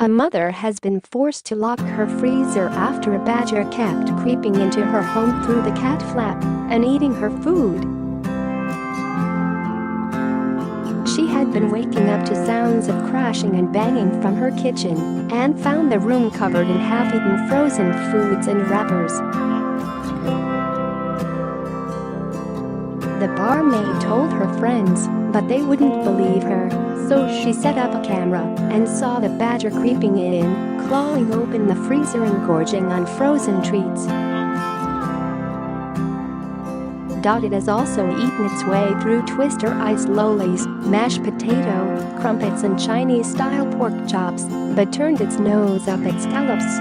A mother has been forced to lock her freezer after a badger kept creeping into her home through the cat flap and eating her food. She had been waking up to sounds of crashing and banging from her kitchen and found the room covered in half-eaten frozen foods and wrappers. The barmaid told her friends, but they wouldn't believe her, so she set up a camera and saw the badger creeping in, clawing open the freezer and gorging on frozen treats. It has also eaten its way through Twister ice lollies, mashed potato, crumpets and Chinese-style pork chops, but turned its nose up at scallops.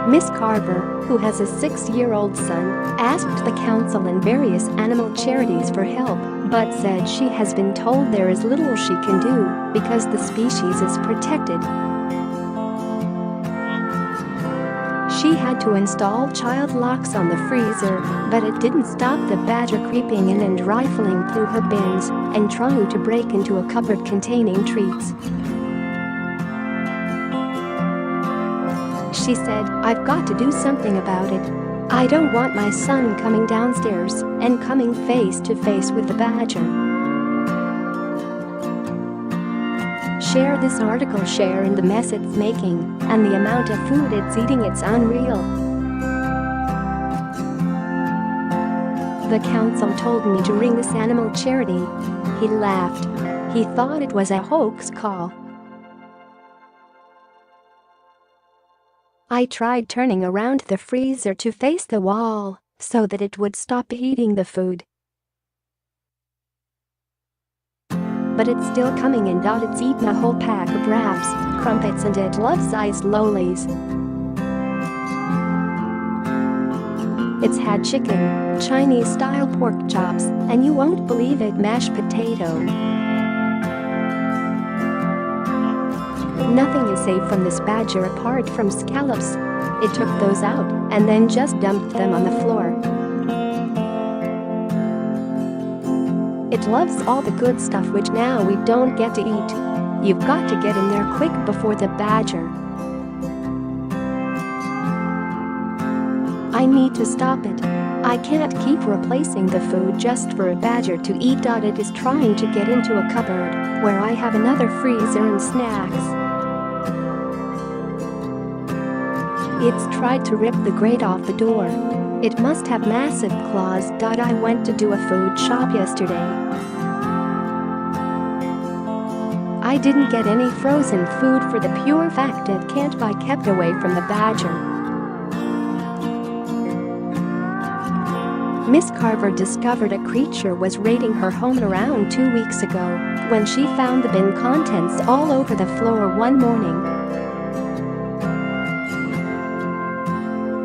Miss Carver, who has a 6-year-old son, asked the council and various animal charities for help, but said she has been told there is little she can do because the species is protected. She had to install child locks on the freezer, but it didn't stop the badger creeping in and rifling through her bins and trying to break into a cupboard containing treats. She said, "I've got to do something about it. I don't want my son coming downstairs and coming face to face with the badger." Share this article, sharing the mess it's making and the amount of food it's eating. It's unreal. The council told me to ring this animal charity. He laughed. He thought it was a hoax call. I tried turning around the freezer to face the wall so that it would stop eating the food. But it's still coming in. It's eaten a whole pack of wraps, crumpets and it loves ice lollies. It's had chicken, Chinese-style pork chops, and you won't believe it, mashed potato. Nothing is safe from this badger apart from scallops. It took those out and then just dumped them on the floor. It loves all the good stuff which now we don't get to eat. You've got to get in there quick before the badger. I need to stop it. I can't keep replacing the food just for a badger to eat. It is trying to get into a cupboard where I have another freezer and snacks. It's tried to rip the grate off the door. It must have massive claws. I went to do a food shop yesterday. I didn't get any frozen food for the pure fact it can't be kept away from the badger. Miss Carver discovered a creature was raiding her home around 2 weeks ago when she found the bin contents all over the floor one morning.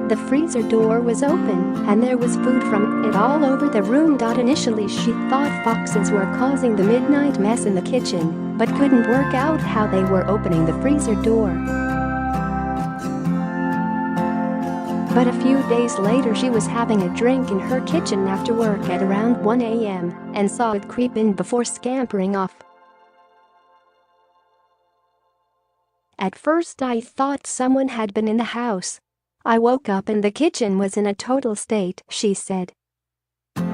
The freezer door was open and there was food from it all over the room. Initially she thought foxes were causing the midnight mess in the kitchen, but couldn't work out how they were opening the freezer door. But a few days later she was having a drink in her kitchen after work at around 1 a.m. and saw it creep in before scampering off. At first I thought someone had been in the house. I woke up and the kitchen was in a total state, she said. The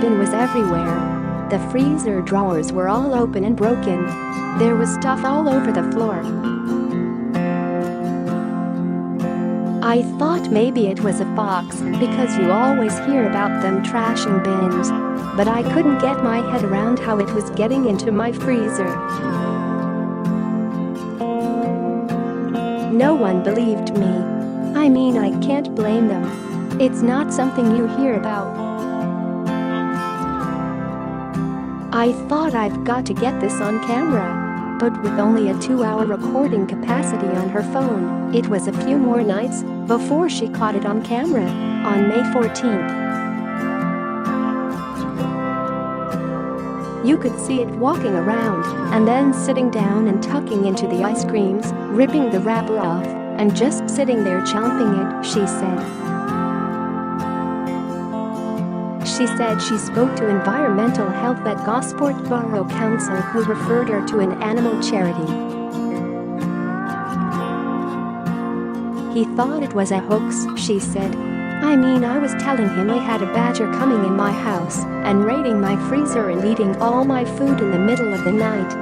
bin was everywhere. The freezer drawers were all open and broken. There was stuff all over the floor. I thought maybe it was a fox because you always hear about them trashing bins, but I couldn't get my head around how it was getting into my freezer. No one believed me. I mean, I can't blame them. It's not something you hear about. I thought I've got to get this on camera. But with only a 2-hour recording capacity on her phone, it was a few more nights before she caught it on camera on May 14th. You could see it walking around and then sitting down and tucking into the ice creams, ripping the wrapper off, and just sitting there chomping it, she said. She said she spoke to Environmental Health at Gosport Borough Council, who referred her to an animal charity. He thought it was a hoax, she said. I mean, I was telling him I had a badger coming in my house and raiding my freezer and eating all my food in the middle of the night.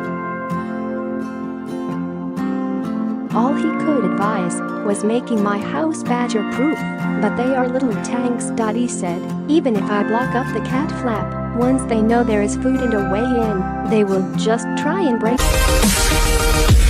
All he could advise was making my house badger-proof, but they are little tanks, he said. Even if I block up the cat flap, once they know there is food and a way in, they will just try and break it.